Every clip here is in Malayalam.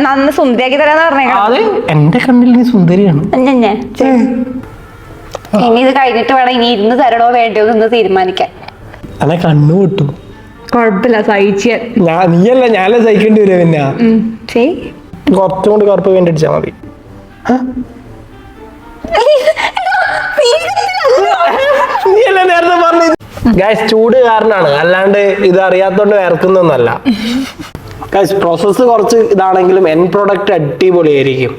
നന്ന് സുന്ദരിയാക്കി തരാന്ന് പറഞ്ഞേക്കാം. എന്റെ കണ്ണിൽ നീ സുന്ദരിയാണ്. ഇനി ഇത് കഴിഞ്ഞിട്ട് വേണം ഇനി ഇന്ന് തരണോ വേണ്ടോ എന്ന് തീരുമാനിക്കാൻ. അല്ല കണ്ണു പൊട്ടും. കൊഴപ്പില്ല, സഹിച്ച. നീയല്ല ഞാനേ സഹിക്കേണ്ടി വരും. പിന്നെ കുറച്ചും കൂടി കറുപ്പ് വേണ്ടിടിച്ചാ മതി. നീയല്ല നേരത്തെ പറഞ്ഞത്. ഗൈസ് ചൂട് കാരണമാണ്, അല്ലാണ്ട് ഇത് അറിയാത്തോണ്ട് വേർക്കുന്നൊന്നല്ല. ഗൈസ് പ്രോസസ് കുറച്ച് ഇതാണെങ്കിലും എൻ പ്രോഡക്റ്റ് അടിപൊളിയായിരിക്കും.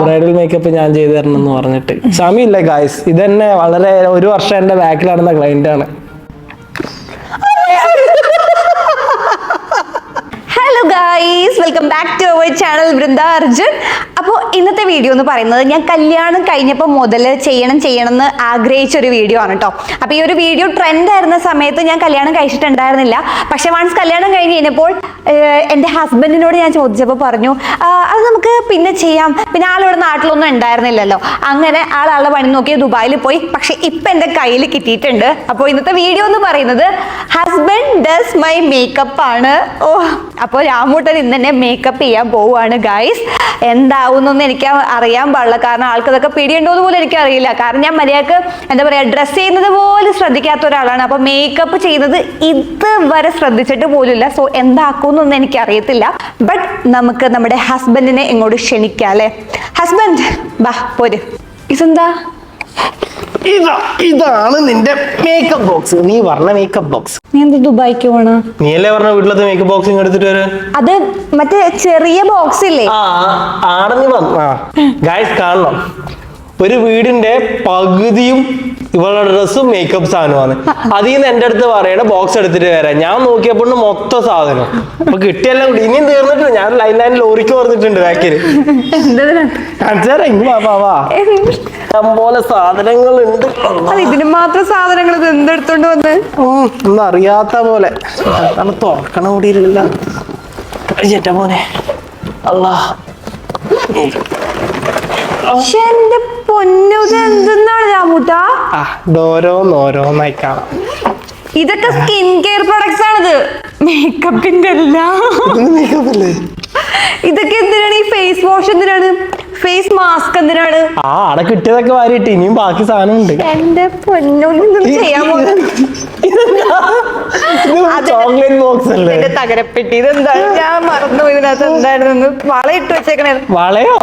ബ്രൈഡൽ മേക്കപ്പ് ഞാൻ ചെയ്തു തരണം എന്ന് പറഞ്ഞിട്ട് സമയമില്ല ഗൈസ്. ഇതന്നെ വളരെ 1 വർഷം എന്റെ ബാക്കിൽ നടന്ന ക്ലയന്റ് ആണ്. Hello guys, welcome back to our channel Vrinda Arjun. അപ്പോൾ ഇന്നത്തെ വീഡിയോ എന്ന് പറയുന്നത് ഞാൻ കല്യാണം കഴിഞ്ഞപ്പോൾ മുതൽ ചെയ്യണം എന്ന് ആഗ്രഹിച്ച ഒരു വീഡിയോ ആണ് കേട്ടോ. അപ്പോൾ ഈ ഒരു വീഡിയോ ട്രെൻഡ് ആയിരുന്ന സമയത്ത് ഞാൻ കല്യാണം കഴിച്ചിട്ടുണ്ടായിരുന്നില്ല. പക്ഷെ വൺസ് കല്യാണം കഴിഞ്ഞ് കഴിഞ്ഞപ്പോൾ എൻ്റെ ഹസ്ബൻഡിനോട് ഞാൻ ചോദിച്ചപ്പോൾ പറഞ്ഞു അത് നമുക്ക് പിന്നെ ചെയ്യാം. പിന്നെ ആളിവിടെ നാട്ടിലൊന്നും ഉണ്ടായിരുന്നില്ലല്ലോ. അങ്ങനെ ആളുടെ പണി നോക്കി ദുബായിൽ പോയി. പക്ഷെ ഇപ്പം എൻ്റെ കയ്യിൽ കിട്ടിയിട്ടുണ്ട്. അപ്പോൾ ഇന്നത്തെ വീഡിയോ എന്ന് പറയുന്നത് ഹസ്ബൻഡ് ഡസ് മൈ മേക്കപ്പ് ആണ്. അപ്പോൾ രാമൂട്ടൻ ഇന്ന് തന്നെ മേക്കപ്പ് ചെയ്യാൻ പോവുകയാണ് ഗൈസ്. എന്താവുന്നൊന്നും എനിക്ക് അറിയാൻ പാടില്ല, കാരണം ആൾക്കതൊക്കെ പിടിയുണ്ടോന്ന് പോലും എനിക്കറിയില്ല. കാരണം ഞാൻ മര്യാദക്ക് എന്താ പറയുക, ഡ്രസ്സ് ചെയ്യുന്നത് പോലും ശ്രദ്ധിക്കാത്ത ഒരാളാണ്. അപ്പോൾ മേക്കപ്പ് ചെയ്യുന്നത് ഇതുവരെ ശ്രദ്ധിച്ചിട്ട് പോലുമില്ല. സോ എന്താക്കുമെന്നൊന്നും എനിക്കറിയത്തില്ല. ബട്ട് നമുക്ക് നമ്മുടെ ഹസ്ബൻഡിനെ ഇങ്ങോട്ട് ക്ഷണിക്കാം അല്ലേ. ഹസ്ബൻഡ് ബാ പോര്. ഇതെന്താ? ഇതാണ് നിന്റെ മേക്കപ്പ് ബോക്സ്. നീ പറഞ്ഞ മേക്കപ്പ് ബോക്സ്. നീ എന്ത് ദുബായിക്ക് പോണ? നീയല്ലേ പറഞ്ഞ വീട്ടിലത്തെ മേക്കപ്പ് ബോക്സ് എടുത്തിട്ട് വരെ. അത് മറ്റേ ചെറിയ ബോക്സ് ഇല്ലേ? ഗൈസ് കാണണം, ഒരു വീടിന്റെ പകുതിയും ഇവളുടെ ഡ്രസ്സും മേക്കപ്പ് സാധനമാണ്. അതിൽ നിന്ന് എന്റെ അടുത്ത് പറയണ ബോക്സ് എടുത്തിട്ട് വരാം. ഞാൻ നോക്കിയപ്പോൾ മൊത്തം സാധനം. അപ്പൊ കിട്ടിയെല്ലാം കൂടി ഇനിയും തീർന്നിട്ടില്ല. ഞാൻ ലൈൻ ലോറിക്ക് പറഞ്ഞിട്ടുണ്ട് ബാക്കിൽ. പോലെ സാധനങ്ങളുണ്ട്. ഇതിന് മാത്രം സാധനങ്ങൾ എന്തെടുത്തോണ്ട് വന്ന് ഒന്നും അറിയാത്ത പോലെ തുറക്കണ കൂടിയില്ല ചേട്ടാ മോനെ. അല്ലാ എന്റെ പൊന്നു, എന്തെന്നാണ് രാമൂട്ടാ? ഓരോന്നോരോന്നായി കാണാം. ഇതൊക്കെ സ്കിൻ കെയർ പ്രൊഡക്ട്സ് ആണിത്, മേക്കപ്പിന്റെ അല്ല. ഇതൊക്കെ എന്തിനാണ്? ഈ ഫേസ് വാഷ് എന്തിനാണ്? ഫേസ് മാസ്ക് എന്തിനാണ്? അവിടെ കിട്ടിയതൊക്കെ വാരിയിട്ട് ഇനിയും ബാക്കി സാധനം ഉണ്ട്. എന്റെ പൊന്നൊന്നും ചെയ്യാൻ ചോക്ലേറ്റ് ബോക്സ് അല്ലേ? തകരപ്പെട്ടി. ഇതെന്താണ്? ഞാൻ മറന്നു. ഇതിനകത്ത് എന്തായിരുന്നു? വളയിട്ട് വെച്ചേക്കണേ. വളയോ?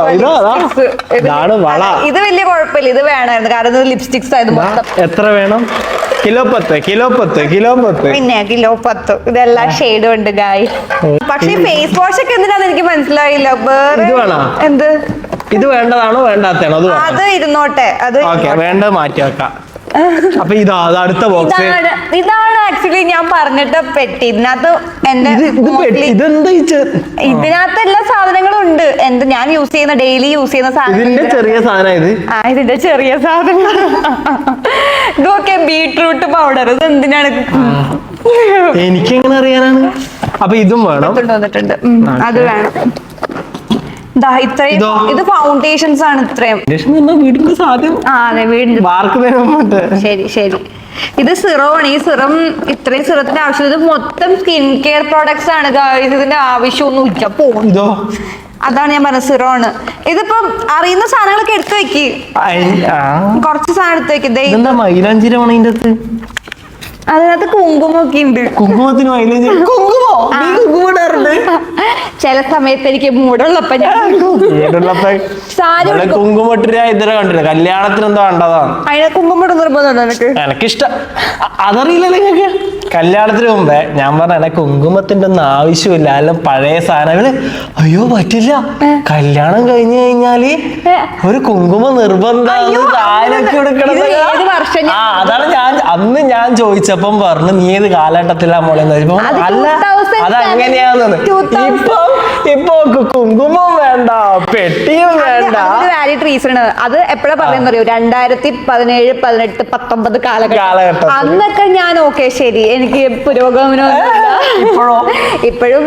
ഇതാണ് വള. ഇത് വലിയ കുഴപ്പമില്ല, ഇത് വേണമായിരുന്നു. കാരണം ഇത് ലിപ്സ്റ്റിക്സ് ആയിരുന്നു. എത്ര വേണം? കിലോ 10. പിന്നെ കിലോ 10. ഇതെല്ലാം ഷെയ്ഡും ഉണ്ട് ഗായ്. പക്ഷെ ഫേസ് വാഷ് ഒക്കെ എന്തിനാന്ന് എനിക്ക് മനസ്സിലായില്ല. എന്ത് ഇത് വേണ്ടതാണോ വേണ്ടാത്തതാണോ? അത് ഇരുന്നോട്ടെ. അത് വേണ്ടത് മാറ്റി വെക്കാം. അപ്പൊ അടുത്ത ബോക്സ് ഇതാണ് ആക്ച്വലി ഞാൻ പറഞ്ഞിട്ട് പെട്ടി. ഇതിനകത്ത് എന്റെ ഇതിനകത്ത് എല്ലാ സാധനങ്ങളും ഉണ്ട്. ഞാൻ യൂസ് ചെയ്യുന്ന ഡെയിലി യൂസ് ചെയ്യുന്ന സാധനം. ചെറിയ സാധനം ഇത്. ഇതിന്റെ ചെറിയ സാധനം. ഇതൊക്കെ ബീട്രൂട്ട് പൗഡർ. ഇത് എന്തിനാണ്? എനിക്കെങ്ങനെ അറിയാനാണ്? അപ്പൊ ഇതും വേണം. വന്നിട്ടുണ്ട്. അത് വേണം. ഇത് ഫൗണ്ടേഷൻസ് ആണ്. ഇത്രയും വീടിന്റെ സാധ്യം. അതെ, വീടിന്റെ. ശരി. ഇത് സിറമാണ്. ഈ സിറം, ഇത്രയും സിറത്തിന്റെ ആവശ്യം. ഇത് മൊത്തം സ്കിൻ കെയർ പ്രോഡക്ട്സ് ആണ്. ഇതിന്റെ ആവശ്യമൊന്നും ഇല്ല. പോണ്ടോ? അതാണ് ഞാൻ പറഞ്ഞത്, സിറോണ്. ഇതിപ്പം അറിയുന്ന സാധനങ്ങളൊക്കെ എടുത്തു വെക്ക്. കുറച്ച് സാധനം എടുത്തു വെക്ക്. മൈലാഞ്ചിരമാണ് ഇതിന്റെ അടുത്ത്. അതിനകത്ത് കുങ്കുമൊക്കെ ഉണ്ട്. കുങ്കുമത്തിന് ചില സമയത്ത് എനിക്ക് മൂടുള്ളപ്പോ കുങ്കുമട്ടിര ഇതര കണ്ടില്ല. കല്യാണത്തിന് എന്താ കണ്ടതാണ്. അതിനെ കുങ്കുമട്ട് നിർബന്ധമുണ്ടോ നിനക്ക്? എനിക്കിഷ്ടം. അതറിയില്ലല്ലോ നിങ്ങൾക്ക്. കല്യാണത്തിന് മുമ്പേ ഞാൻ പറഞ്ഞ കുങ്കുമത്തിന്റെ ഒന്നും ആവശ്യമില്ല. അല്ല പഴയ സാധനങ്ങള്. അയ്യോ പറ്റില്ല, കല്യാണം കഴിഞ്ഞു കഴിഞ്ഞാല് ഒരു കുങ്കുമം നിർബന്ധമാണ്. അതാണ് അന്ന് ഞാൻ ചോദിച്ചപ്പം പറഞ്ഞു നീ ഏത് കാലഘട്ടത്തിലാ മോളെ. അല്ല അതങ്ങനെയാന്ന്. ഇപ്പൊ കുങ്കുമം വേണ്ട, പെട്ടിയും വേണ്ട. Valid reason. അത് എപ്പോഴാ പറയുന്നറിയോ? 2017, 18, 19 കാലഘട്ടം. അന്നൊക്കെ ഞാൻ ഓക്കെ ശരി, എനിക്ക് പുരോഗമനം ഇപ്പോഴും.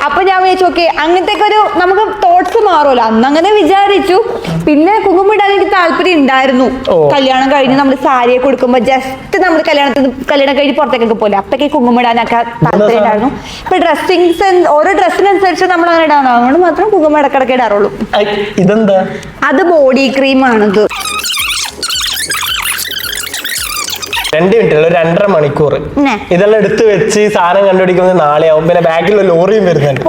അപ്പൊ ഞാൻ വിചാരിച്ചു ഓക്കെ അങ്ങനത്തെ ഒരു നമുക്ക് തോട്ട്സ് മാറുമല്ലോ, അന്ന് അങ്ങനെ വിചാരിച്ചു. പിന്നെ കുങ്കുമം ഇടാൻ എനിക്ക് താല്പര്യം ഉണ്ടായിരുന്നു. കല്യാണം കഴിഞ്ഞ് നമ്മൾ സാരിയെ കൊടുക്കുമ്പോ ജസ്റ്റ് നമ്മൾ കല്യാണം കഴിഞ്ഞ് പുറത്തേക്കൊക്കെ പോലെ അപ്പൊക്കെ കുങ്കുമം ഇടാനൊക്കെ താല്പര്യം ഉണ്ടായിരുന്നു. ഇപ്പൊ ഡ്രസ്സിങ് സെൻസ് ഓരോ ഡ്രസ്സിനനുസരിച്ച് നമ്മൾ അങ്ങനെ ഇടാൻ അതുകൊണ്ട് മാത്രം കുങ്കുമം ഇടക്കിടക്ക് ഇടാറുള്ളൂ. ഇതെന്താ? അത് ബോഡി ക്രീം ആണിത്. 2 മിനിറ്റ് 2.5 മണിക്കൂർ ഇതെല്ലാം എടുത്ത് വെച്ച് സാധനം കണ്ടുപിടിക്കുന്നത് നാളെയാവും. പിന്നെ ബാക്കിൽ ലോറിയും വരുന്നുണ്ട്.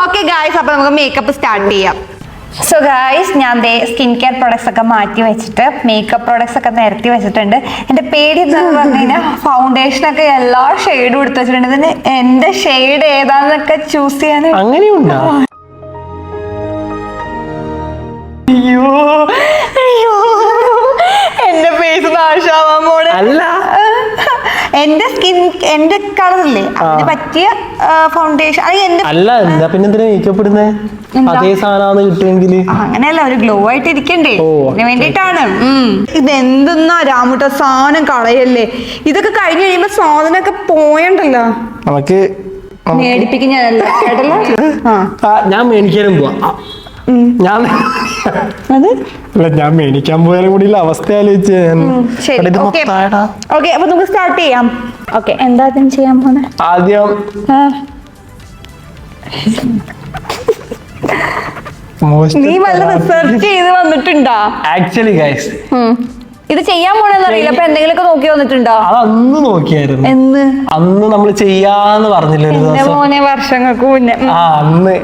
ഓക്കെ ഗായ്സ്, അപ്പൊ നമുക്ക് മേക്കപ്പ് സ്റ്റാർട്ട് ചെയ്യാം. സോ ഗായ്സ്, ഞാൻ സ്കിൻ കെയർ പ്രോഡക്ട്സ് ഒക്കെ മാറ്റി വെച്ചിട്ട് മേക്കപ്പ് പ്രോഡക്ട്സ് ഒക്കെ നിരത്തി വെച്ചിട്ടുണ്ട്. എന്റെ പേര് എന്താന്ന് പറഞ്ഞു കഴിഞ്ഞാൽ ഫൗണ്ടേഷൻ ഒക്കെ എല്ലാ ഷെയ്ഡും എടുത്ത് വെച്ചിട്ടുണ്ട്. ഇതിന് എന്റെ ഷെയ്ഡ് ഏതാന്നൊക്കെ ചൂസ് ചെയ്യാൻ അങ്ങനെയുണ്ടോ? അയ്യോ അയ്യോ, എന്റെ ഫേസ് നാശാവാൻ പോണ. അല്ല, എന്റെ സ്കിൻ എന്റെ കളറില്ലേ അതിന് പറ്റിയ ഫൗണ്ടേഷൻ. അല്ല എന്താ പിന്നെ എന്തിനാ മേക്കപ്പ് ഇടുന്നേ? അതേ സാധനം കിട്ടുമെങ്കിൽ അങ്ങനെയല്ല, ഒരു ഗ്ലോ ആയിട്ട് ഇരിക്കണ്ടേ, അതിന് വേണ്ടിട്ടാണ്. ഇതെന്തെന്നാ രാമുട്ട സാധനം കളയല്ലേ. ഇതൊക്കെ കഴിഞ്ഞ് കഴിയുമ്പോ സാധനമൊക്കെ പോയണ്ടല്ലോ. നമുക്ക് മേടിപ്പിക്കും ഞാനല്ല കേട്ടല്ലോ. ഞാൻ മേടിക്കാനും പോവാ. ഞാൻ മേടിക്കാൻ പോയാലും കൂടി അവസ്ഥ ആലോചിച്ച് ഓക്കെ, അപ്പൊ നമുക്ക് സ്റ്റാർട്ട് ചെയ്യാം. ഓക്കെ, എന്താ ചെയ്യാൻ പോണേ? ആദ്യം നീ വല്ല റിസർച്ച് ചെയ്ത് വന്നിട്ടുണ്ടോ? ആക്ച്വലി ഗൈസ് ഇത് ചെയ്യാൻ പോണെന്ന് അറിയില്ല. അപ്പൊ എന്തെങ്കിലുമൊക്കെ നോക്കി വന്നിട്ടുണ്ടോ? അതന്ന് നോക്കിയായിരുന്നു. എന്ന് അന്ന് നമ്മൾ ചെയ്യാന്ന് പറഞ്ഞില്ല ഒരു ദിവസം, മോനെ വർഷങ്ങൾക്ക് മുന്നേ. അന്ന്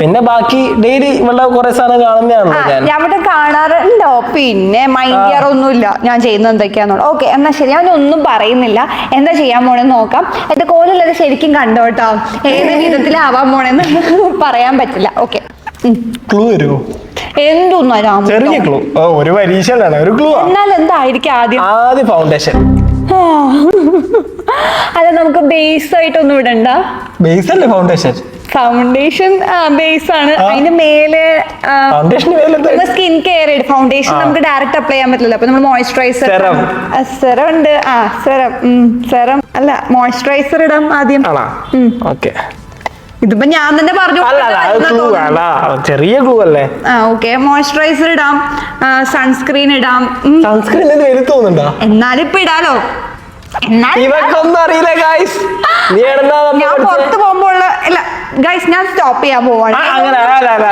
പിന്നെ ബാക്കി ഡെയിലി ഇവിടെ കുറെ സാധനം കാണുന്നതാണല്ലോ ഞാൻ ഇവിടെ കാണാറുണ്ടോ. പിന്നെ മൈൻഡ് ചെയ്യാറൊന്നുമില്ല ഞാൻ ചെയ്യുന്നത് എന്തൊക്കെയാന്നുള്ളത്. ഓക്കെ, എന്നാ ശരി, ഞാനൊന്നും പറയുന്നില്ല. എന്താ ചെയ്യാൻ പോണെന്ന് നോക്കാം. എന്റെ കോലുള്ളത് ശരിക്കും കണ്ടോട്ടോ, ഏത് വിധത്തിലാവാൻ പോണെന്ന് പറയാൻ പറ്റില്ല. ഓക്കെ, ക്ലൂ വരുമോ? എന്തൊന്നാ ചെറിയ ക്ലൂ, ഒരു പരീക്ഷയിലാണ് ഒരു ക്ലൂ. എന്നാൽ എന്തായിരിക്കും ആദ്യം ഫൗണ്ടേഷൻ. അല്ല, നമുക്ക് ബേസ് ആയിട്ടൊന്നും ഇടണ്ട. ബേസ് അല്ലേ ഫൗണ്ടേഷൻ? ഫൗണ്ടേഷൻ ബേസ് ആണ്. അതിന്റെ മേലെ സ്കിൻ കെയർ ഫൗണ്ടേഷൻ നമുക്ക് ഡയറക്റ്റ് അപ്ലൈ ചെയ്യാൻ പറ്റില്ല. അപ്പൊ നമ്മൾ മോയ്സ്ചറൈസർ സെറം ഉണ്ട്. സെറം അല്ല, മോയ്സ്ചറൈസർ ഇടാം ആദ്യം. ഓക്കെ, ഇതിപ്പോ ഞാൻ തന്നെ പറഞ്ഞു. ചെറിയ ക്ലൂ അല്ലേ? ഓക്കെ, മോയ്സ്ചറൈസർ ഇടാം, സൺസ്ക്രീൻ ഇടാം. സൺസ്ക്രീൻ തോന്നുന്നുണ്ടോ? എന്നാലും ഇപ്പൊ ഇടാലോ. ഇവക്കൊന്നും അറിയില്ല ഗൈസ്. ഞാൻ പുറത്ത് പോകുമ്പോൾ ഇല്ല ഗൈസ്, ഞാൻ സ്റ്റോപ്പ് ചെയ്യാൻ പോവാണ്.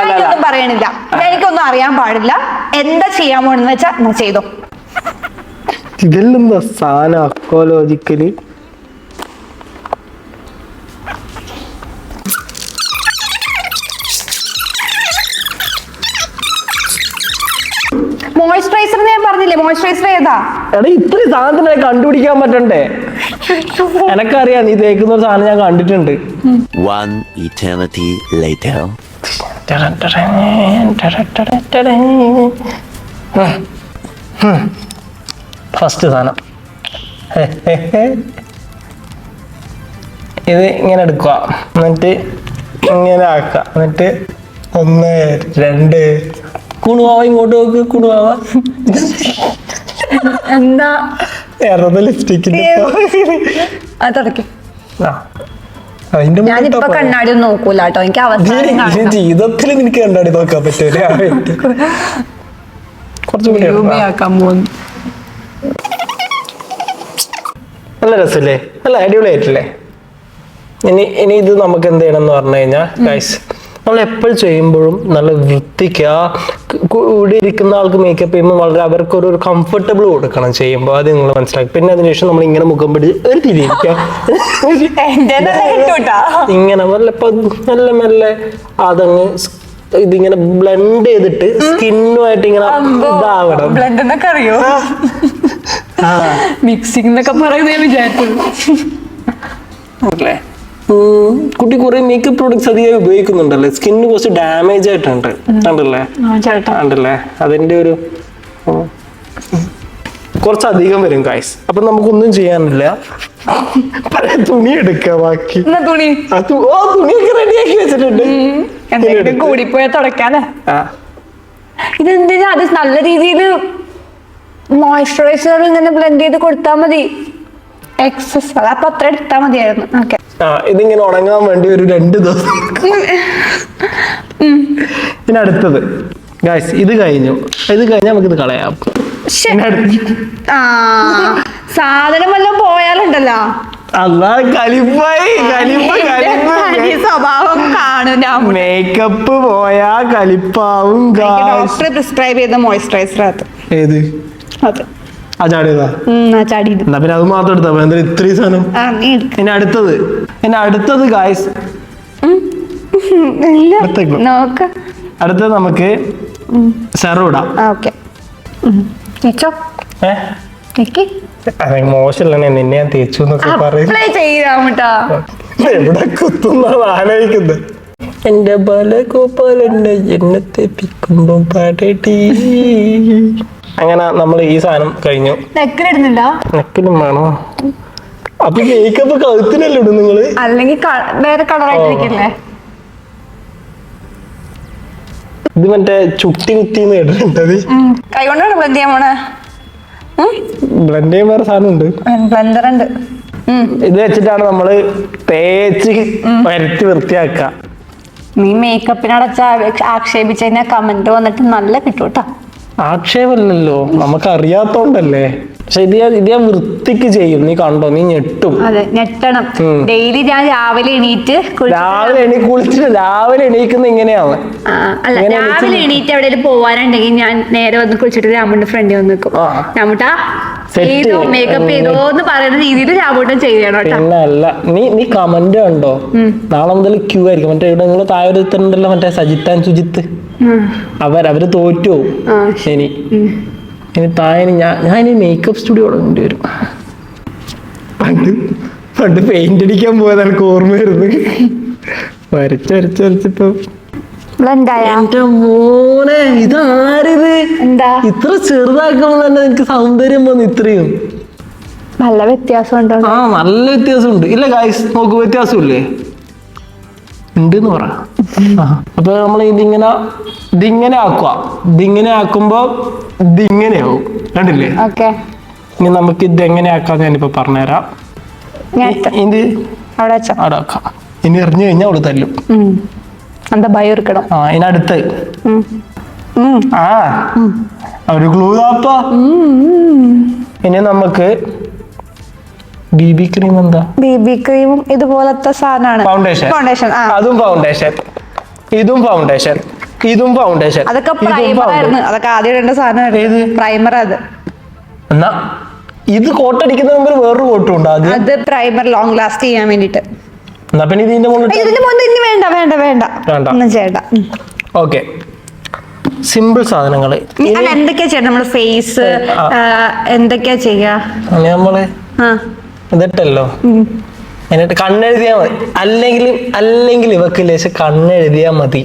എനിക്കൊന്നും പറയണില്ല, എനിക്കൊന്നും അറിയാൻ പാടില്ല. എന്താ ചെയ്യാൻ പോണെന്ന് വെച്ചാ ഞാൻ ചെയ്തോ. ഇതെല്ലാം സാധനം അക്കോലോജിക്കലി മോയ്സ്ചറൈസർ ഞാൻ പറഞ്ഞില്ലേ, മോയ്സ്ചറൈസർ ഏതാ? എടാ, ഇത്രയും സാധനത്തിനെ കണ്ടുപിടിക്കാൻ പറ്റണ്ടേ? എനക്കറിയാം നീ തേക്കുന്ന ഒരു സാധനം ഞാൻ കണ്ടിട്ടുണ്ട്. ഫസ്റ്റ് സാധനം ഇത് ഇങ്ങനെ എടുക്കുക, എന്നിട്ട് ഇങ്ങനെ ആക്കുക, എന്നിട്ട് 1 2 കുണുവാവ ഇങ്ങോട്ട് നോക്ക്. കുണുവാവ എന്താ? ലിപ്സ്റ്റിക്കിന്റെ ഞാനിപ്പോ കണ്ണാടി ഒന്നും നോക്കൂല കേട്ടോ, എനിക്ക് അവസാനം ജീവിതത്തിൽ നിനക്ക് കണ്ണാടി നോക്കാൻ പറ്റൂല. കുറച്ചുകൂടി നല്ല രസല്ലേ, നല്ല അടിപൊളിയായിട്ടില്ലേ? ഇനി ഇത് നമുക്ക് എന്ത് ചെയ്യണം എന്ന് പറഞ്ഞു കഴിഞ്ഞാൽ ഗൈസ്, നമ്മൾ എപ്പോഴും ചെയ്യുമ്പോഴും നല്ല വൃത്തിക്ക് കൂടി ഇരിക്കുന്ന ആൾക്ക് മേക്കപ്പ് ചെയ്യുമ്പോൾ വളരെ അവർക്കൊരു കംഫർട്ടബിൾ കൊടുക്കണം ചെയ്യുമ്പോൾ. അത് നിങ്ങൾ മനസ്സിലാക്കി. പിന്നെ അതിനുശേഷം നമ്മൾ ഇങ്ങനെ മുഖം പിടിച്ച് ഒരു തിരിയിരിക്കാം, ഇങ്ങനെ മെല്ലെ മെല്ലെ അതങ്ങ് ഇതിങ്ങനെ ബ്ലെൻഡ് ചെയ്തിട്ട് സ്കിന്നുമായിട്ട് ഇങ്ങനെ ഇതാവണം. ബ്ലെൻഡ് എന്നൊക്കെ അറിയോ? മിക്സിംഗ് എന്നൊക്കെ പറയുന്നേ വിചാരിച്ചു. കുട്ടി കുറെ മേക്കപ്പ് പ്രോഡക്ട്സ് അധികം ഉപയോഗിക്കുന്നുണ്ടല്ലേ, സ്കിന്നിന് കുറച്ച് ഡാമേജ് ആയിട്ടുണ്ട് കണ്ടല്ലേ? അതിന്റെ ഒരു കുറച്ചധികം വരും ഗൈസ്. അപ്പൊ നമുക്കൊന്നും ചെയ്യാനില്ല, തുണി എടുക്കാം. ബാക്കി തുണിയൊക്കെ റെഡിയാക്കി വെച്ചിട്ടുണ്ട്, കൂടിപ്പോയാ തുടക്കാല്ലേ. ഇതെന്തിനാ? അത് നല്ല രീതിയിൽ മോയ്സ്ചറൈസർ ഇങ്ങനെ ബ്ലെൻഡ് ചെയ്ത് കൊടുത്താൽ മതി. എക്സസ് അപ്പൊ അത്ര എടുത്താൽ മതിയായിരുന്നു. ഓക്കെ. ഇതിങ്ങനെ ഉണങ്ങാൻ വേണ്ടി ഒരു 2 ദിവസം. പിന്നെ അടുത്തത് ഗൈസ്, ഇത് കഴിഞ്ഞാൽ നമുക്കിത് കളയാം. സാധനം വല്ലതും പോയാലുണ്ടല്ലോ അല്ലാ കലിപ്പായി. സ്വഭാവം കാണും. മേക്കപ്പ് പോയാ കലിപ്പാവും. ഡോക്ടർ പ്രിസ്ക്രൈബ് ചെയ്ത മോയ്സ്ചറൈസർ അത്. ഏത്? അത് ചാടിയതാ. എന്നാ പിന്നെ അത് മാത്രം എടുത്താ എന്താ ഇത്രയും സാധനം. പിന്നെ അടുത്തത് ഗായ്സ്, അടുത്തത് നമുക്ക് സെറം ഇടാം. മോശമല്ല, നിന്നെ ഞാൻ തേച്ചു എന്നൊക്കെ എവിടെ കുത്തുന്നാണ് ആലോചിക്കുന്നത്. എന്റെ ബലഗോപാലന്റെ എന്നെ തെപ്പിക്കുമ്പോ പാടേട്ടി. അങ്ങനെ നമ്മൾ ഈ സാധനം കഴിഞ്ഞു. നെക്കിലും വേണോ? അപ്പൊ മേക്കപ്പ് കഴുത്തിനല്ലേ ഇടും നിങ്ങള്? അല്ലെങ്കിൽ വേറെ കളറായിട്ടിരിക്കില്ലേ? ഇത് മറ്റേ ചുട്ടി കുത്തിന്ന് കേട്ടിട്ടുണ്ടത്. കൈ കൊണ്ടാണ് ബ്ലെൻഡ് ചെയ്യാൻ പോണേ. ബ്ലെൻഡ് ചെയ്യാൻ വേറെ സാധനം ഉണ്ട്, ബ്ലെൻഡർ ഉണ്ട്. ഇത് വെച്ചിട്ടാണ് നമ്മള് തേച്ച് വരട്ടി വൃത്തിയാക്കുക. നീ മേക്കപ്പിനടച്ച ആക്ഷേപിച്ചു കഴിഞ്ഞാൽ കമന്റ് വന്നിട്ട് നല്ല കിട്ടൂട്ടാ. ആക്ഷേപമല്ലല്ലോ, നമുക്ക് അറിയാത്തോണ്ടല്ലേ. പക്ഷെ ഇത് ഞാൻ വൃത്തിക്ക് ചെയ്യും, നീ കണ്ടോ, നീ ഞെട്ടും. അതെ, ഞെട്ടണം. ഡെയിലി ഞാൻ രാവിലെ രാവിലെ എണീക്കുന്ന ഇങ്ങനെയാണ്. അല്ല, രാവിലെ എണീറ്റ് എവിടെയെങ്കിലും പോവാനുണ്ടെങ്കിൽ ഞാൻ നേരെ വന്ന് കുളിച്ചിട്ട് രാമുന്റെ ഫ്രണ്ടിൽ വന്ന് നിൽക്കും. രാമുട്ടാ ചെയ്തോ, മേക്കപ്പ് ചെയ്തോ എന്ന് പറയുന്ന രീതിയിൽ രാമൂട്ടൻ ചെയ്യണം. പിന്നെ അല്ല, നീ കമന്റ് കണ്ടോ? നാളെ മുതൽ ക്യൂ ആയിരിക്കും. മറ്റേ ഇവിടെ നിങ്ങൾ താഴെ ഒരുത്തരുണ്ടല്ലോ, മറ്റേ സജിത്ത് ആൻഡ് സുജിത്ത്, അവര് തോറ്റു പോവും. ഇനി താഴെ ഞാൻ മേക്കപ്പ് സ്റ്റുഡിയോ തുടങ്ങേണ്ടി വരും. പണ്ട് പെയിന്റ് അടിക്കാൻ പോയതാണ് ഓർമ്മ വരുന്നത്. വരച്ചിപ്പോ എന്റെ മോനെ, ഇതാരിത്? എന്താ ഇത്ര ചെറുതാക്കുമ്പോ തന്നെ എനിക്ക് സൗന്ദര്യം വന്നു. ഇത്രയും നല്ല വ്യത്യാസം ഉണ്ടോ? നല്ല വ്യത്യാസമുണ്ട്. ഇല്ല ഗായ്സ്, നോക്കൂ, വ്യത്യാസമില്ലേ? ഉണ്ടെന്ന് പറ. അപ്പൊ നമ്മൾ ഇതിങ്ങനെ ആക്കുക. ഇതിങ്ങനെ ആക്കുമ്പോ ഇതിങ്ങനെയാവും, കണ്ടില്ലേ? ഇനി നമുക്ക് ഇത് എങ്ങനെ ആക്കാന്ന് ഞാനിപ്പോ പറഞ്ഞുതരാം. ഇത് അവിടെ ആക്കാം. ഇനി എറിഞ്ഞു കഴിഞ്ഞാൽ അവള് തല്ലും. എന്താ ഭയം എടുക്കണം. ഇനി അടുത്ത് ഒരു ഗ്ലൂ താപ്പാ. ഇനി നമുക്ക് BB ക്രീം. എന്താ BB ക്രീമും ഇതുപോലത്തെ സാധനമാണ്. ഫൗണ്ടേഷൻ. അതും ഫൗണ്ടേഷൻ, ഇതും ഫൗണ്ടേഷൻ, ഇതും ഫൗണ്ടേഷൻ. അതൊക്കെ പ്രൈമർ ആയിരുന്നു. അതൊക്കെ ആദ്യം ഇടേണ്ട സാധനമാണ്. പ്രൈമർ. അത് എന്നാ ഇത് കോട്ടടിക്കുന്ന മുമ്പ് വേറൊരു കോട്ടും ഉണ്ട്. അത് പ്രൈമർ ലോങ് ലാസ്റ്റ് ചെയ്യാൻ വേണ്ടിട്ട്. എന്നാ പിന്നെ ഇതിന്റെ മുകളിൽ ഇനി വേണ്ട ഒന്നും ചെയ്യണ്ട. ഓക്കെ, സിമ്പിൾ സാധനങ്ങള്. എന്തൊക്കെയാ ചെയ്യണം നമ്മള്? ഫേസ് എന്തൊക്കെയാ ചെയ്യാ? നമ്മള് ഇതിട്ടല്ലോ, എന്നിട്ട് കണ്ണെഴുതിയാ മതി. അല്ലെങ്കിൽ ഇവക്ക് ലേശം കണ്ണെഴുതിയാ മതി.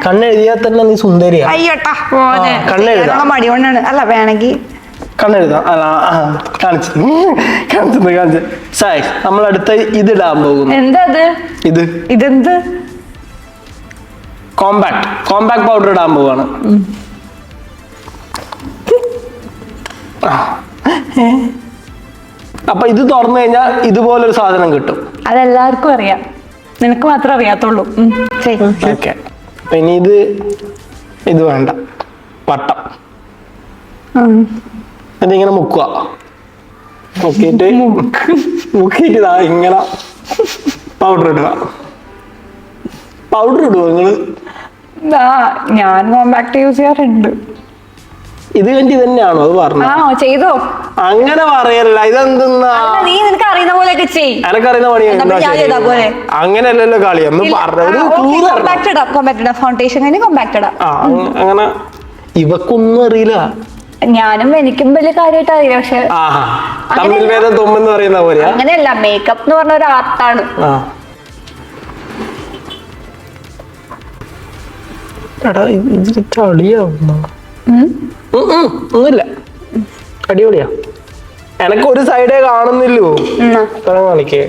കണ്ണെഴുതിയാൽ തന്നെ നീ സുന്ദരിയാ. കണ്ണെഴുതാം. മടികൊണ്ടാണ്. അല്ല, വേണമെങ്കിൽ കണ്ണെഴുതാം. അല്ല, കാണിച്ചു. സായ്, നമ്മളടുത്ത ഇതിടാൻ പോകുന്നു. എന്താ ഇതെന്ത്? കോമ്പാക്ട് പൗഡർ ഇടാൻ പോവാണ്. അപ്പൊ ഇത് തുറന്നു കഴിഞ്ഞാൽ ഇതുപോലൊരു സാധനം കിട്ടും. അതെല്ലാവർക്കും അറിയാം, നിനക്ക് മാത്രമേ അറിയാത്തുള്ളൂ. ഓക്കെ, ഇനി ഇത് വേണ്ട. വട്ടം ഇതിങ്ങനെ മുക്കുക. മുക്കിയിട്ട് ഇങ്ങനെ പൗഡർ ഇടുക. നിങ്ങള്? ഞാൻ കോമ്പാക്ട് യൂസ് ചെയ്യാറുണ്ട്. ഇത് വേണ്ടി തന്നെയാണോ അത് പറഞ്ഞു? ചെയ്തോ? അങ്ങനെ പറയല്ല. ഇതെന്തെന്നാ നീ നിനക്ക് അറിയുന്ന പോലെയൊക്കെ ചെയ്യും. എനക്കറിയുന്ന പണി അങ്ങനെയല്ലല്ലോ കളി. ഒന്ന് പറഞ്ഞു ഫൗണ്ടേഷൻ അങ്ങനെ. ഇവക്കൊന്നും അറിയില്ല. ഞാനും എനിക്കും വലിയ കാര്യമായിട്ട് അറിയില്ല. പക്ഷെ അങ്ങനെയല്ല, മേക്കപ്പ് എന്ന് പറഞ്ഞ ഒരു ആർട്ടാണ്. ഒന്നുമില്ല, അടിപൊളിയാ. എനക്ക് ഒരു സൈഡേ കാണുന്നില്ലോ. കാണിക്കേ,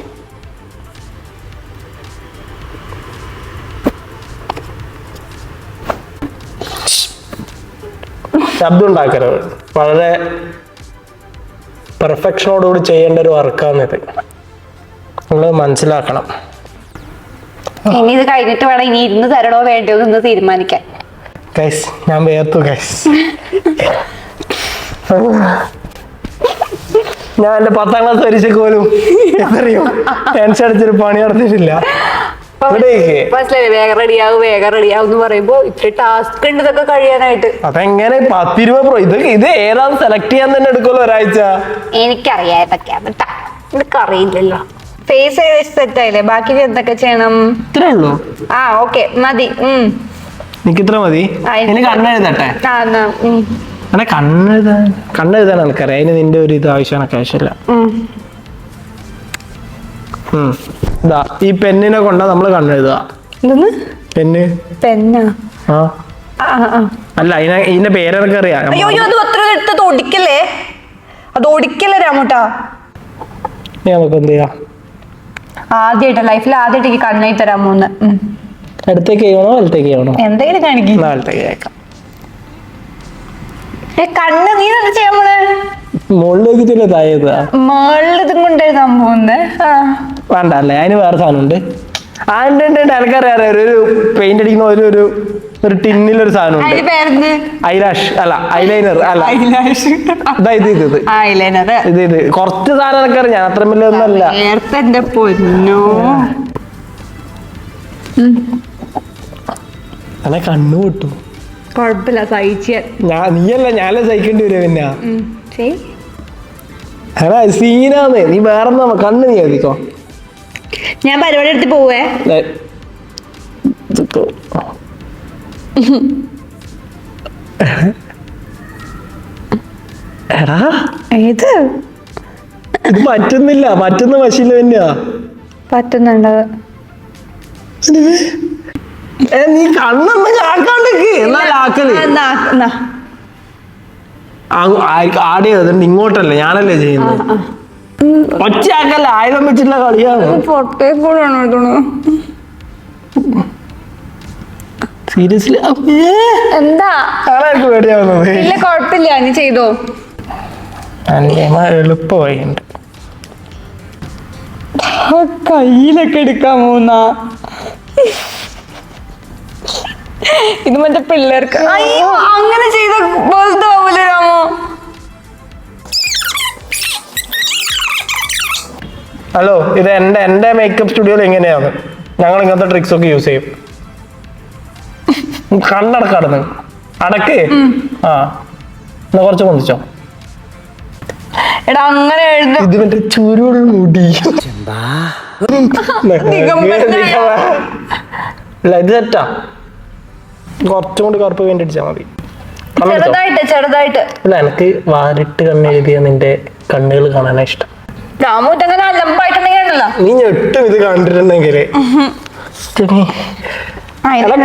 ശബ്ദം ഉണ്ടാക്കരുത്. വളരെ പെർഫെക്ഷനോടുകൂടി ചെയ്യേണ്ട ഒരു വർക്കാണിത്. നിങ്ങൾ മനസ്സിലാക്കണം. ഇനി ഇത് കഴിഞ്ഞിട്ട് വേണം ഇനി ഇരുന്ന് തരണോ വേണ്ടയോ എന്ന് തീരുമാനിക്കാൻ. ഗൈസ് ഞാൻ വേർത്തു ഗൈസ്. ഞാൻ എന്റെ 10ാം ക്ലാസ് പരീക്ഷയ്ക്ക് പോലും എത്രയോ ടെൻഷൻ അടിച്ചൊരു പണി നടത്തിയിട്ടില്ല. വേഗം റെഡിയാവും എന്ന് പറയുമ്പോ ഇത്ര ടാസ്ക് ഉണ്ട് ഇതൊക്കെ കഴിയാനായിട്ട്. അതെങ്ങനെ 10-20 ഇത് ഏതാന്ന് സെലക്ട് ചെയ്യാൻ തന്നെ എടുക്കുമല്ലോ ഒരാഴ്ച. എനിക്കറിയാം ഇതൊക്കെ, ഇതൊക്കെ അറിയില്ലല്ലോ. ഫേസ് സെറ്റ് ആയില്ലേ, ബാക്കി എന്തൊക്കെ ചെയ്യണം? ഇത്രേ ഉള്ളൂ. ആ ഓക്കെ മതി. എനിക്ക് ഇത്ര മതി. ഇനി കണ്ണെഴുതട്ടെ. അല്ലെ കണ്ണെഴുതാൻ എനിക്കറിയാം. അതിന് നിന്റെ ഒരു ഇത് ആവശ്യമാണ്, ആവശ്യമില്ല. ഇതാ ഈ പെന്നിനെ കൊണ്ടാ നമ്മള് കണ്ണെഴുതുക. പെന്നാ? അല്ല ഇതിന്റെ പേരൊക്കെ അറിയാം. അത് ഒടിക്കല്ലേ, രാമൂട്ടാ. നമുക്ക് എന്ത് ചെയ്യാം, ആദ്യമായിട്ട് ലൈഫിൽ ആദ്യമായിട്ട് കണ്ണെഴുതി തരാമോന്ന്. അടുത്തേക്ക് ചെയ്യണോ വലത്തേക്ക് ചെയ്യണോ? എന്തെങ്കിലും കാണിക്കും. വലത്തേക്ക് കേൾക്കാം. കണ്ണ് നീ എന്താ ചെയ്യാൻ പോണേ? മുകളിലേക്ക് ചില താഴെ മുകളിൽ ഇതും കൊണ്ടെഴുതാൻ പോകുന്നേ. വേണ്ട അല്ലേ, അതിന് വേറെ സാധനം ഉണ്ട്. എനിക്കറിയാം ഒരു പെയിന്റ് അടിക്കുന്ന ഒരു ടിന്നിലൊരു സാധനം ഉണ്ട്. ഐലാഷ് അല്ല ഐലൈനർ അല്ല ഇത് കുറച്ച് സാധനം എനിക്കറിയാം. ഞാൻ അത്ര വലിയ ഒന്നല്ല. അല്ല കണ്ണു പൊട്ടു. കൊഴപ്പില്ല സഹിച്ച. നീയല്ല ഞാനല്ലേ സഹിക്കേണ്ടി വരും. പിന്നെ സീനാന്ന്. നീ വേറെ കണ്ണ് നീ എഴുതിക്കോ. ഞാൻ പരിപാടി എടുത്ത് പോവേ. എടാ ഇത് പറ്റുന്നില്ല. പറ്റുന്ന വശില്ല തന്നെയാ. പറ്റുന്നുണ്ട്. നീ കണ്ണൊന്നും കാക്കാണ്ടേക്ക്. ആടെ ഇങ്ങോട്ടല്ലേ, ഞാനല്ലേ ചെയ്യുന്നത്. ഒച്ചയാക്കല്ല, ആയുധം വെച്ചിട്ടുള്ള കളിയാണ്. സീരിയസ്ലി എന്താ പേടിയാവുന്നത്? ഇല്ല കൊഴപ്പില്ല, നീ ചെയ്തോ. എളുപ്പമായിണ്ട്. കയ്യിലൊക്കെ എടുക്കാൻ പോകുന്ന ഇത് മറ്റേ പിള്ളേർക്ക് അങ്ങനെ ചെയ്ത ബോധമാവൂലേ രാമോ? ഹലോ, ഇത് എന്റെ മേക്കപ്പ് സ്റ്റുഡിയോയിൽ എങ്ങനെയാണ് ഞങ്ങൾ ഇങ്ങനത്തെ ട്രിക്സ് ഒക്കെ യൂസ് ചെയ്യും. കണ്ണടക്കാടുന്ന് അടക്ക്. ആ എന്നാ കുറച്ച് പൊന്തിച്ചോ. എടാ അങ്ങനെ ഇത് മറ്റേ ചുരുൾ മുടി. അല്ല ഇത് തെറ്റാ. കുറച്ചും കൂടി കറുപ്പ് വേണ്ടി അടിച്ചാൽ മതി. ചെറുതായിട്ട്. അല്ല എനിക്ക് വാരിട്ട് കണ്ണെഴുതിയ നിന്റെ കണ്ണുകൾ കാണാനാ ഇഷ്ടം. നീ ഞെട്ടും ഇത് കണ്ടിട്ടുണ്ടെങ്കില്.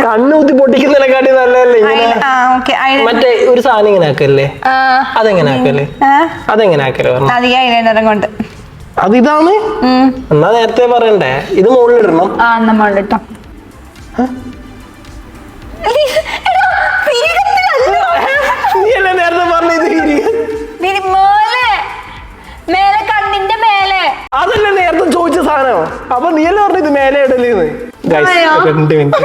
കണ്ണൂത്തി പൊട്ടിക്കുന്നതിനെക്കാട്ടി നല്ലതല്ലേ മറ്റേ ഒരു സാധനം ഇങ്ങനെ ആക്കല്ലേ? അതെങ്ങനെ ആക്കല്ലേ? അതെങ്ങനെ ആക്കല്ലേ? അത് ഇതാണ്. എന്നാ നേരത്തെ പറയണ്ടേ, ഇത് മുകളിലിടണം. നീയല്ലേ നേരത്തെ പറഞ്ഞത് മേലെ കണ്ണിന്റെ മേലെ. അതല്ലേ നേരത്തെ ചോദിച്ച സാധനം. അപ്പൊ നീയല്ലേ പറഞ്ഞു ഇത് മേലെ ഇടലേന്ന്. 2 മിനിറ്റ്.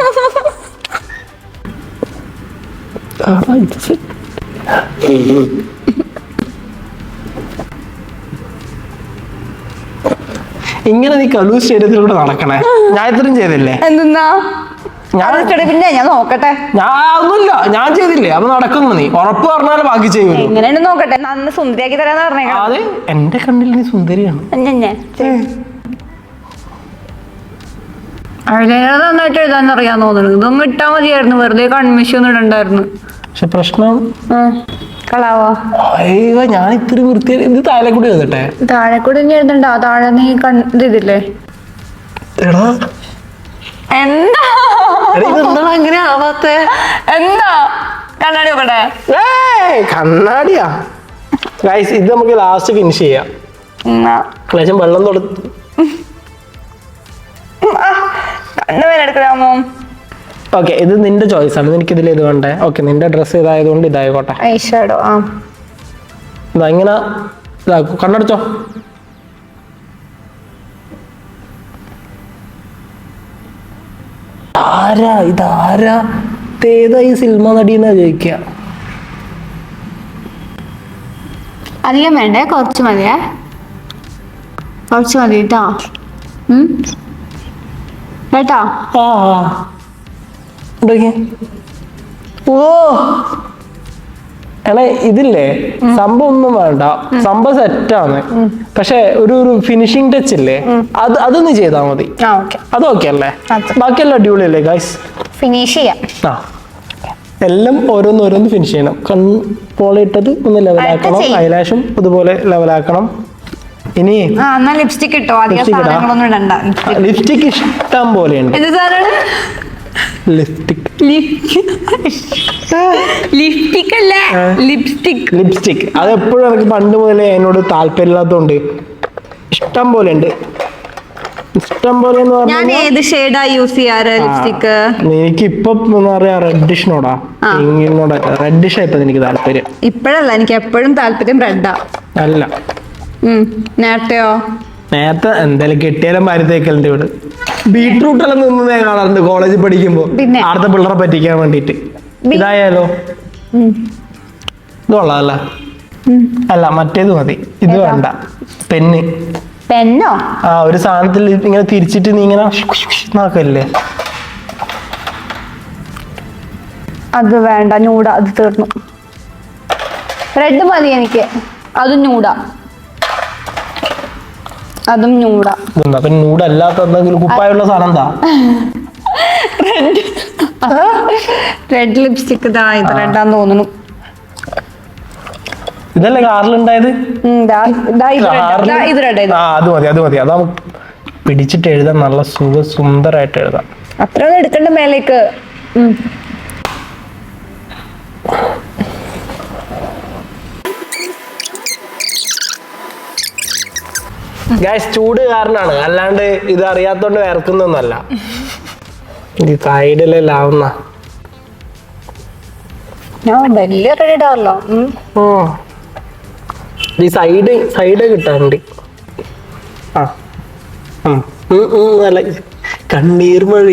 ഇങ്ങനെ നീ കലൂ സ്റ്റേഡിയത്തിലൂടെ നടക്കണേ. ഞാൻ ഇത്രയും ചെയ്തില്ലേ? എന്തെന്നാ പിന്നെ ഞാൻ നോക്കട്ടെ. ഒന്നുമില്ല, ഞാൻ ചെയ്തില്ലേ. അപ്പൊ നടക്കുന്നു. നീ ഉറപ്പ് പറഞ്ഞാലും ബാക്കി ചെയ്യൂ. എങ്ങനെയാണ് നോക്കട്ടെ. നന്ന് സുന്ദരിയാക്കി തരാന്ന് പറഞ്ഞേ. അതെ, എന്റെ കണ്ണിൽ നീ സുന്ദരിയാണ്. നന്നായിട്ട് എഴുതാൻ അറിയാൻ തോന്നുന്നു. ഇതൊന്നും ഇട്ടാ മതിയായിരുന്നു, വെറുതെ കൺമിഷൻ ഇടണ്ടായിരുന്നു. പക്ഷെ പ്രശ്നം കളാവോ? ഞാൻ ഇത്തിരി വൃത്തിയായി ഇത് താഴെ കൂടി എഴുതട്ടെ. താഴെ കൂടി ഇനി എഴുതണ്ട. താഴെ നീ ഇതില്ലേ? എന്താ അങ്ങനെ ആവാത്തെ? എന്താ കണ്ണാടി നോക്കട്ടെ. കണ്ണാടിയാ? ഇത് നമുക്ക് ലാസ്റ്റ് ഫിനിഷ് ചെയ്യാം. ലേശം വെള്ളം കണ്ണ് വേറെ എടുക്കലാമോ? ഓക്കെ, ഇത് നിന്റെ ചോയ്സ് ആണ്. നിനക്ക് ഇതിൽ ഇത് വേണ്ടേ? ഓക്കെ, നിന്റെ ഡ്രസ്സ് ഇതായതുകൊണ്ട് ഇതായിക്കോട്ടെ. ഇങ്ങനെ ഇതാക്കൂ, കണ്ണടച്ചോ. ഇതാരാ ഏതാ ഈ സിനിമ നടിയെന്നാ ചോദിക്കുക. അധികം വേണ്ടേ, കുറച്ച് മതിയേ, കുറച്ച് മതി കേട്ടോ. കേട്ടോ. ഓ എടാ ഇതില്ലേ സംഭവം ഒന്നും വേണ്ട, സംഭവം സെറ്റാണ്. പക്ഷെ ഒരു ഫിനിഷിംഗ് ടച്ച് ഇല്ലേ, അതൊന്ന് ചെയ്താൽ മതി. അതൊക്കെ അല്ലേ, ബാക്കിയെല്ലാം അടിപൊളിയല്ലേ ഗൈസ്. ഫിനിഷ് ചെയ്യാം. എല്ലാം ഓരോന്ന് ഫിനിഷ് ചെയ്യണം. പോളിട്ടത് ഒന്ന് ലെവലാക്കണം, ഐലാഷും അതുപോലെ ലെവലാക്കണം. ഇനി ലിപ്സ്റ്റിക് ഇട്ടോ, അധികം സാധനങ്ങളൊന്നും ഇടണ്ട. ലിപ്സ്റ്റിക് ഇഷ്ടം പോലെയുണ്ട്. ലിപ്സ്റ്റിക് അതെപ്പോഴും എനിക്ക് പണ്ട് മുതലേ എന്നോട് താല്പര്യമില്ലാത്തതുകൊണ്ട് ഇഷ്ടം പോലെ ഉണ്ട്. ഇഷ്ടം പോലെ എന്ന് പറഞ്ഞാൽ ഏത് ഷെയ്ഡാ യൂസ് ചെയ്യാറ് ലിപ്സ്റ്റിക്? എനിക്ക് ഇപ്പൊ എന്താ പറയാ, റെഡിഷിനോടാ, റെഡിഷാ ഇപ്പൊ എനിക്ക് താല്പര്യം. ഇപ്പഴല്ല, എനിക്ക് എപ്പോഴും താല്പര്യം റെഡാ. അല്ല നേരത്തെയോ? നേരത്തെ എന്തായാലും കെട്ടിയാലും മരുന്നേക്കലിന്റെ വീട് ബീട്രൂട്ടെല്ലാം നിന്ന് ഞാൻ കാണാറുണ്ട് കോളേജിൽ പഠിക്കുമ്പോ, അടുത്ത പിള്ളേരെ പറ്റിക്കാൻ വേണ്ടിട്ട്. ഇതായാലോ ഇത് കൊള്ളാമല്ല. അല്ല മറ്റേത് മതി, ഇത് വേണ്ട. പെന്നോ? ഒരു സാധനത്തിൽ ഇങ്ങനെ തിരിച്ചിട്ട് നീ ഇങ്ങനെ നോക്കല്ലേ. അത് വേണ്ട, ന്യൂഡ, അത് തീർന്നു. റെഡ് മതി എനിക്ക്, അതും ന്യൂഡ. അതും ന്യൂഡ. ന്യൂഡ് അല്ലാത്ത എന്തെങ്കിലും കുപ്പായുള്ള സാധനം എന്താ? Red lipstick. ഇതാ ഇത് റെഡാന്ന് തോന്നുന്നു. ഇതല്ലേ കാറിലുണ്ടായത്? അത് മതി. അതാ പിടിച്ചിട്ട് എഴുതാൻ നല്ല സുന്ദരായിട്ട് എഴുതാം. അത്ര എടുക്കണ്ട മേലേക്ക്. ഗൈസ് ചൂട് കാരണമാണ്, അല്ലാണ്ട് ഇത് അറിയാത്തോണ്ട് വേർക്കുന്നൊന്നല്ല. ഈ സൈഡിലാവുന്ന വലിയ റെഡിടാറല്ലോ. ഈ സൈഡ് കിട്ടാറുണ്ട്. അല്ല കണ്ണീർ മഴ.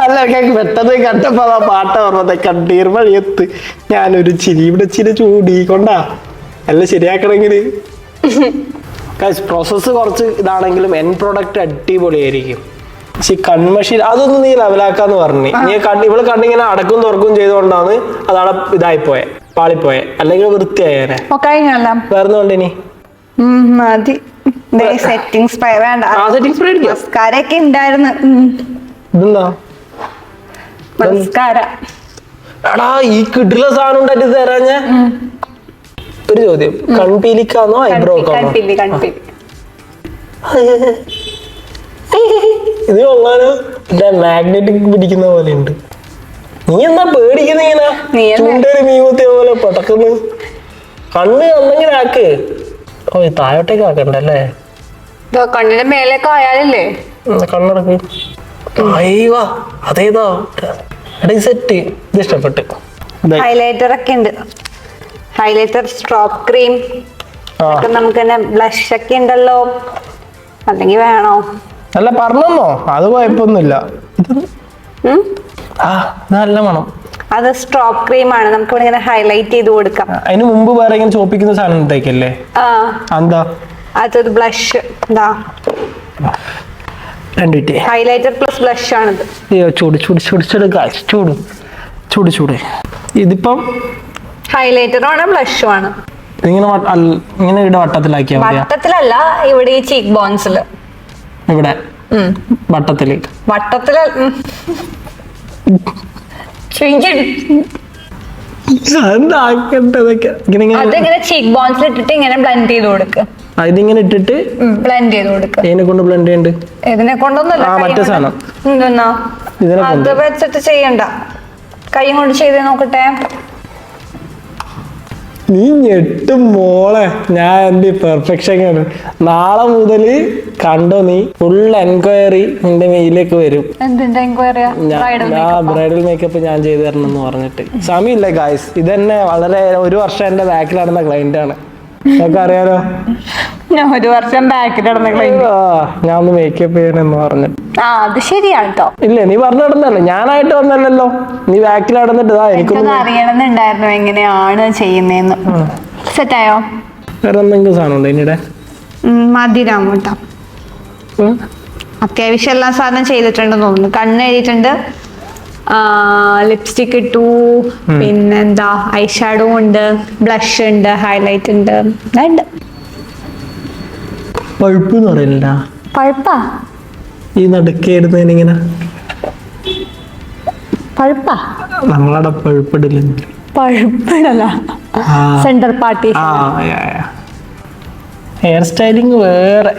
അല്ല പെട്ടെന്ന് കണ്ടപ്പോ ആ പാട്ട പറഞ്ഞത്, കണ്ണീർ മഴയത്ത് ഞാനൊരു ചിരി, ഇവിടെ ചിരി ചൂടിക്കൊണ്ടാ എല്ലാം ശരിയാക്കണമെങ്കിൽ. പ്രോസസ്സ് കുറച്ച് ഇതാണെങ്കിലും എൻ പ്രൊഡക്റ്റ് അടിപൊളിയായിരിക്കും. പക്ഷെ കൺമഷി അതൊന്നും നീ ലെവലാക്കാന്ന് പറഞ്ഞു. നീ ഇവള് കണ്ണിങ്ങനെ അടക്കും തുറക്കും ചെയ്തുകൊണ്ടാണ് അതവിടെ ഇതായിപ്പോയെ, പാളിപ്പോയെ. അല്ലെങ്കിൽ വൃത്തിയായേനെ. വേറെ കൊണ്ടിനി സെറ്റിംഗ് സ്പ്രേ വേണ്ട. മസ്കാരൊക്കെ ഉണ്ടായിരുന്നു. ഇതെന്താ മസ്കാര? എടാ ഈ കിട്ടില്ല സാധനം ഉണ്ടായിട്ട് തരാഞ്ഞ. ഒരു ചോദ്യം, കൺപീലിക്കാന്നോ ഐബ്രോക്കാന്നോ? ഇത് കൊള്ളാനോ, മാഗ്നറ്റിക് പിടിക്കുന്ന പോലെ ഉണ്ട്. നീ എന്താ പേടിക്കുന്ന ഇങ്ങനെ ചൂണ്ടൊരു മീമത്തിയ പോലെ പടക്കുന്നു? കണ്ണ് അന്നെങ്കിലും ആക്ക്. ഓ താഴോട്ടേക്ക് ആക്കണ്ടല്ലേ, കണ്ണിന്റെ മേലേക്ക് ആയാലല്ലേ. കണ്ണടക്ക്. അയ്യോ അതേതാ സെറ്റ്, ഇത് ഇഷ്ടപ്പെട്ട്. ഹൈലൈറ്റർ ഒക്കെ ഉണ്ട്. ഹൈലൈറ്റർ, സ്ട്രോപ്പ് ക്രീം, നമുക്ക് തന്നെ ബ്ലഷ് ഒക്കെ ഉണ്ടല്ലോ. അല്ലെങ്കിൽ വേണോ? അല്ല പറഞ്ഞോ, അത് കുഴപ്പമൊന്നുമില്ല. നല്ല മണം. അത് സ്ട്രോപ്പ് ക്രീം ആണ്, നമുക്ക് ഇവിടെ ഇങ്ങനെ ഹൈലൈറ്റ് ചെയ്ത് കൊടുക്കാം. അതിന് മുമ്പ് വേറെ ഇങ്ങനെ ചോപ്പിക്കുന്ന സാധനം ഉണ്ടായിക്കല്ലേ? എന്താ അതൊരു ബ്ലഷ്. ഹൈലൈറ്റർ പ്ലസ് ബ്ലഷ് ആണിത്. ചൂട്. ഇതിപ്പം ഹൈലൈറ്ററും ആണ് ബ്ലഷും ആണ്. ഇങ്ങനെ ഇവിടെ വട്ടത്തിലാക്കിയാ മതിയോ? വട്ടത്തിലല്ല, ഇവിടെ ഈ ചീക്ക് ബോൺസില്. ഇവിടെ വട്ടത്തില് അതിങ്ങനെ ചീക്ക് ബോൺസിൽ ഇട്ടിട്ട് ഇങ്ങനെ ബ്ലെൻഡ് ചെയ്ത് കൊടുക്കുക. ഇതിങ്ങനെ ഇട്ടിട്ട് ബ്ലെൻഡ് ചെയ്ത് കൊടുക്കുക. ഇതിനെ കൊണ്ട് ബ്ലെൻഡ് ചെയ്യണ്ട്. ഇതിനെ കൊണ്ടൊന്നുമല്ല, മറ്റേ സാധനം അത് വെച്ചിട്ട് ചെയ്യണ്ട, കൈ കൊണ്ട് ചെയ്ത് നോക്കട്ടെ. നീ ഞെട്ടും മോളെ. ഞാൻ എന്റെ പെർഫെക്ഷൻ കണ്ടു. നാളെ മുതൽ കണ്ടോ നീ ഫുൾ എൻക്വയറി നിന്റെ മെയിലേക്ക് വരും. എന്തിന്റെ എൻക്വയറിയാ? ബ്രൈഡൽ മേക്കപ്പ് ഞാൻ ചെയ്തു തരണം എന്ന് പറഞ്ഞിട്ട്. സമയമില്ല ഗായ്സ്. ഇതന്നെ വളരെ 1 വർഷം എന്റെ ബാക്കിൽ നടന്ന ക്ലയന്റ് ആണ്. നിങ്ങൾക്ക് അറിയാലോ, ഞാൻ 1 വർഷം ബാക്കിൽ നടന്ന ക്ലയന്റ്. ഞാൻ ഒന്ന് മേക്കപ്പ് ചെയ്യണമെന്ന് പറഞ്ഞിട്ട്. അത് ശരിയാണ് കേട്ടോ. ഇല്ലേ, നീ പറഞ്ഞു നടന്നല്ലേ, ഞാനായിട്ട് വന്നല്ലോ. നീ ബാക്കിൽ നടന്നിട്ട് എനിക്കൊന്ന് അറിയണമെന്നുണ്ടായിരുന്നു എങ്ങനെയാണ് ചെയ്യുന്നതെന്ന്. സെറ്റായോ? വേറെ എന്തെങ്കിലും സാധനം ഉണ്ടോ ഇതിനിടെ? മതി രാമൂട്ടാ, അത്യാവശ്യം എല്ലാ സാധനം ചെയ്തിട്ടുണ്ടെന്ന് തോന്നുന്നു. കണ്ണ് എഴുതിയിട്ടുണ്ട്, ലിപ്സ്റ്റിക് ഇട്ടു, പിന്നെന്താ ഐഷാഡോ ഉണ്ട്, ബ്ലഷ് ഉണ്ട്, ഹൈലൈറ്റ് ഉണ്ട്, ഉണ്ട്. പഴുപ്പ് എന്ന് പറയില്ല. പഴുപ്പാ? ഈ നടുക്കേടുന്നതിനിങ്ങനെ പഴുപ്പാ? നമ്മളവിടെ പഴുപ്പിടില്ല. പഴുപ്പിടല, സെന്റർ പാർട്ടി. ഹെയർ സ്റ്റൈലിങ് വേറെ.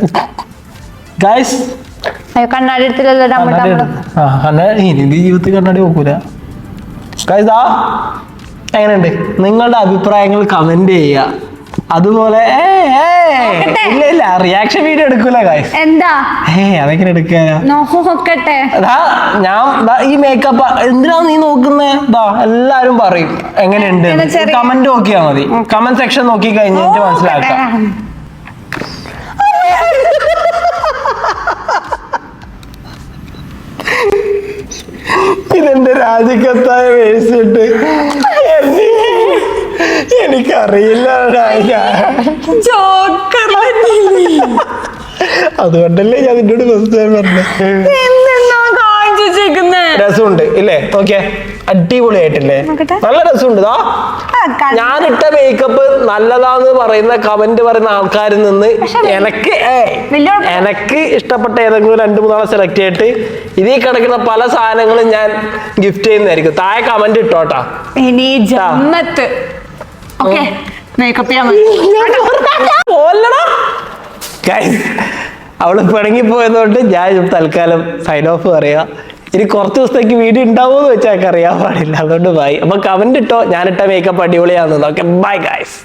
ഗൈസ്, അയ്യോ കണ്ണാടി എടുത്തില്ലല്ലോ ജീവിതത്തിൽ കണ്ണാടി നോക്കൂല. ഗൈസ്, എങ്ങനെയുണ്ട്? നിങ്ങളുടെ അഭിപ്രായങ്ങൾ കമന്റ് ചെയ്യുക. അതുപോലെ ഇല്ല റിയാക്ഷൻ വീഡിയോ എടുക്കൂല ഗൈസ്. എന്താ അതെങ്ങനെ എടുക്കാനാ? നോക്കട്ടെ. ഞാൻ ഈ മേക്കപ്പ് എന്തിനാ നീ നോക്കുന്നേ? എല്ലാരും പറയും എങ്ങനെയുണ്ട്. കമന്റ് നോക്കിയാ മതി. കമന്റ് സെക്ഷൻ നോക്കി കഴിഞ്ഞിട്ട് മനസ്സിലാക്കാം. ഇതെന്റെ രാജിക്കത്തായ വേസിട്ട് എനിക്കറിയില്ല. അതുകൊണ്ടല്ലേ ഞാൻ നിന്നോട് പറഞ്ഞത്. രസമുണ്ട് ഇല്ലേ? ഓക്കെ, അടിപൊളിയായിട്ടില്ലേ? നല്ല രസമുണ്ട്. ഞാനിട്ട മേക്കപ്പ് നല്ലതാന്ന് പറയുന്ന കമന്റ് പറയുന്ന ആൾക്കാരിൽ നിന്ന് എനിക്ക് ഇഷ്ടപ്പെട്ട ഏതെങ്കിലും 2-3 ആളെ സെലക്ട് ചെയ്തിട്ട് ഇതിൽ കിടക്കുന്ന പല സാധനങ്ങളും ഞാൻ ഗിഫ്റ്റ് ചെയ്യുന്നതായിരിക്കും. താഴെ കമന്റ് ഇട്ടോട്ടാ. ഇനി ജമ്മത്ത് മേക്കപ്പ് ചെയ്യാൻ അവള് പിണങ്ങിപ്പോയതുകൊണ്ട് ഞാൻ തൽക്കാലം സൈൻ ഓഫ് പറയാ. ഇനി കുറച്ച് ദിവസത്തേക്ക് വീഡിയോ ഉണ്ടാവുമെന്ന് വെച്ചാൽ അറിയാൻ പാടില്ല. അതുകൊണ്ട് ബൈ. അപ്പൊ കമന്റ് ഇട്ടോ, ഞാനിട്ട മേക്കപ്പ് അടിപൊളിയാണെന്ന്. Okay, bye guys.